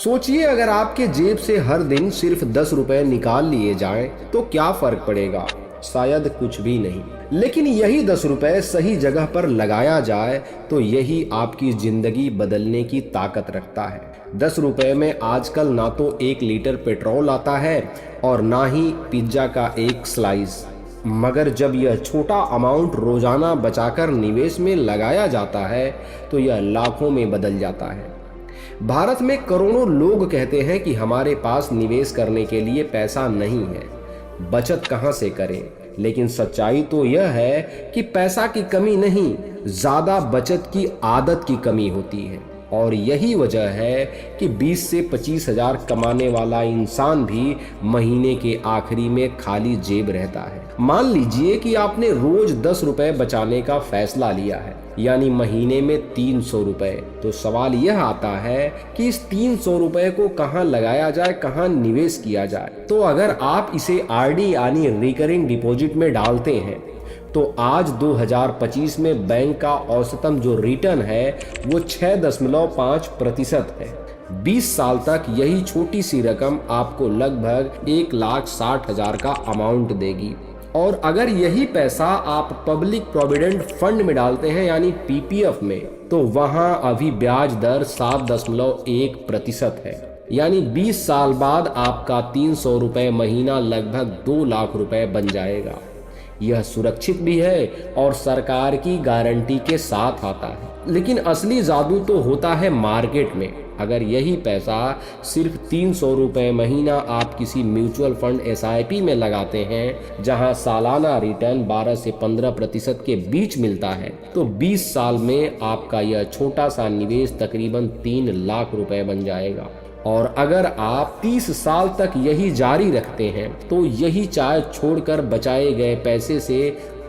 सोचिए, अगर आपके जेब से हर दिन सिर्फ 10 रुपए निकाल लिए जाएं तो क्या फर्क पड़ेगा? शायद कुछ भी नहीं। लेकिन यही 10 रुपए सही जगह पर लगाया जाए तो यही आपकी जिंदगी बदलने की ताकत रखता है। 10 रुपए में आजकल ना तो 1 लीटर पेट्रोल आता है और ना ही पिज्जा का एक स्लाइस, मगर जब यह छोटा अमाउंट रोजाना बचाकर निवेश में लगाया जाता है तो यह लाखों में बदल जाता है। भारत में करोड़ों लोग कहते हैं कि हमारे पास निवेश करने के लिए पैसा नहीं है, बचत कहां से करें। लेकिन सच्चाई तो यह है कि पैसा की कमी नहीं, ज्यादा बचत की आदत की कमी होती है। और यही वजह है कि 20 से 25 हजार कमाने वाला इंसान भी महीने के आखिरी में खाली जेब रहता है। मान लीजिए कि आपने रोज 10 रुपए बचाने का फैसला लिया है, यानी महीने में 300 रुपए। तो सवाल यह आता है कि इस 300 रुपए को कहां लगाया जाए, कहां निवेश किया जाए। तो अगर आप इसे आरडी यानी रिकरिंग डिपॉजिट में डालते हैं तो आज 2025 में बैंक का औसतन जो रिटर्न है वो 6.5% है। 20 साल तक यही छोटी सी रकम आपको लगभग 1,60,000 का अमाउंट देगी। और अगर यही पैसा आप पब्लिक प्रोविडेंट फंड में डालते हैं यानी पीपीएफ में, तो वहां अभी ब्याज दर 7.1% है। यानी 20 साल बाद आपका 300 रुपए महीना लगभग 2 लाख रुपए बन जाएगा। यह सुरक्षित भी है और सरकार की गारंटी के साथ आता है। लेकिन असली जादू तो होता है मार्केट में। अगर यही पैसा सिर्फ 300 रुपए महीना आप किसी म्यूचुअल फंड एसआईपी में लगाते हैं, जहां सालाना रिटर्न 12 से 15% के बीच मिलता है, तो 20 साल में आपका यह छोटा सा निवेश तकरीबन 3 लाख रुपए बन जाएगा। और अगर आप 30 साल तक यही जारी रखते हैं तो यही चाय छोड़कर बचाए गए पैसे से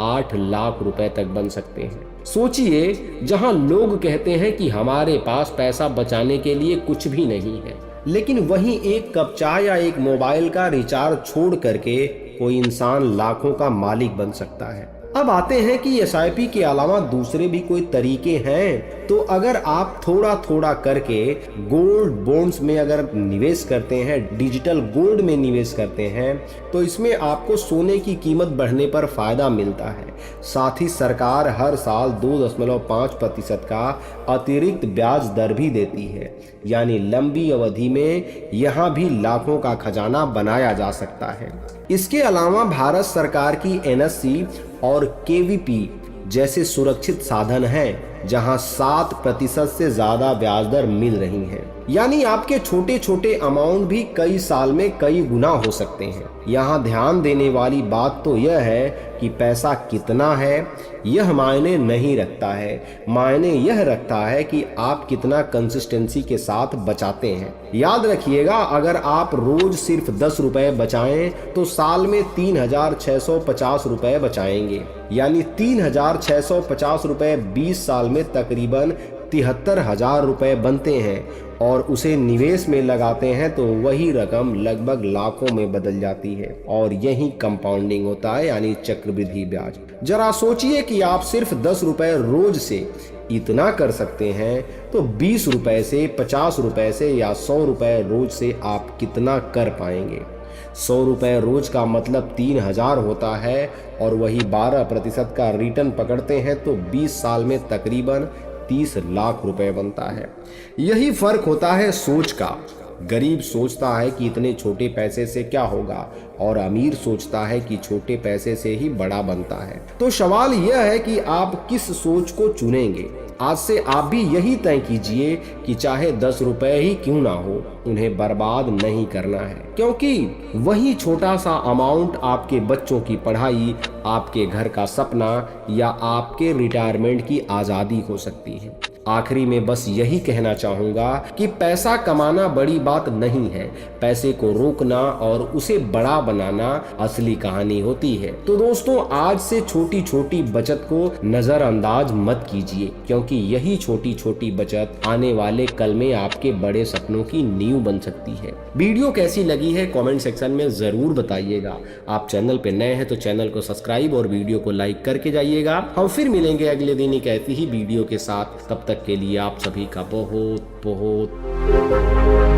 8 लाख रुपए तक बन सकते हैं। सोचिए, जहां लोग कहते हैं कि हमारे पास पैसा बचाने के लिए कुछ भी नहीं है, लेकिन वहीं एक कप चाय या एक मोबाइल का रिचार्ज छोड़ करके कोई इंसान लाखों का मालिक बन सकता है। अब आते हैं कि एसआईपी के अलावा दूसरे भी कोई तरीके हैं। तो अगर आप थोड़ा थोड़ा करके गोल्ड बॉन्ड्स में अगर निवेश करते हैं, डिजिटल गोल्ड में निवेश करते हैं, तो इसमें आपको सोने की कीमत बढ़ने पर फायदा मिलता है। साथ ही सरकार हर साल 2.5% का अतिरिक्त ब्याज दर भी देती है। यानी लंबी अवधि में यहाँ भी लाखों का खजाना बनाया जा सकता है। इसके अलावा भारत सरकार की एनएससी और केवीपी जैसे सुरक्षित साधन हैं, जहां 7% से ज्यादा ब्याज दर मिल रही है। यानी आपके छोटे छोटे अमाउंट भी कई साल में कई गुना हो सकते हैं। यहाँ ध्यान देने वाली बात तो यह है कि पैसा कितना है यह मायने नहीं रखता है, मायने यह रखता है कि आप कितना कंसिस्टेंसी के साथ बचाते हैं। याद रखिएगा, अगर आप रोज सिर्फ 10 रुपए बचाएं तो साल में 3,650 रुपए बचाएंगे। यानी 3,650 रुपए 20 साल में तकरीबन 73,000 रुपए बनते हैं। और उसे निवेश में लगाते हैं तो वही रकम लगभग लाखों में बदल जाती है। और यही कंपाउंडिंग होता है, यानी चक्रवृद्धि ब्याज। जरा सोचिए कि आप सिर्फ 10 रुपए रोज से इतना कर सकते हैं तो 20 रुपए से, 50 रुपए से या 100 रुपए रोज से आप कितना कर पाएंगे। 100 रुपए रोज का मतलब 3,000 होता है और वही 12% का रिटर्न पकड़ते हैं तो 20 साल में तकरीबन 30 लाख रुपए बनता है। यही फर्क होता है सोच का। गरीब सोचता है कि इतने छोटे पैसे से क्या होगा और अमीर सोचता है कि छोटे पैसे से ही बड़ा बनता है। तो सवाल यह है कि आप किस सोच को चुनेंगे। आज से आप भी यही तय कीजिए कि चाहे 10 रुपए ही क्यों ना हो, उन्हें बर्बाद नहीं करना है, क्योंकि वही छोटा सा अमाउंट आपके बच्चों की पढ़ाई, आपके घर का सपना या आपके रिटायरमेंट की आज़ादी हो सकती है। आखिरी में बस यही कहना चाहूंगा कि पैसा कमाना बड़ी बात नहीं है, पैसे को रोकना और उसे बड़ा बनाना असली कहानी होती है। तो दोस्तों, आज से छोटी छोटी बचत को नजरअंदाज मत कीजिए, क्योंकि यही छोटी छोटी बचत आने वाले कल में आपके बड़े सपनों की नींव बन सकती है। वीडियो कैसी लगी है कमेंट सेक्शन में जरूर बताइएगा। आप चैनल पे नए हैं तो चैनल को सब्सक्राइब और वीडियो को लाइक करके जाइएगा। हम फिर मिलेंगे अगले दिन एक ऐसी ही वीडियो के साथ। तब तक के लिए आप सभी का बहुत बहुत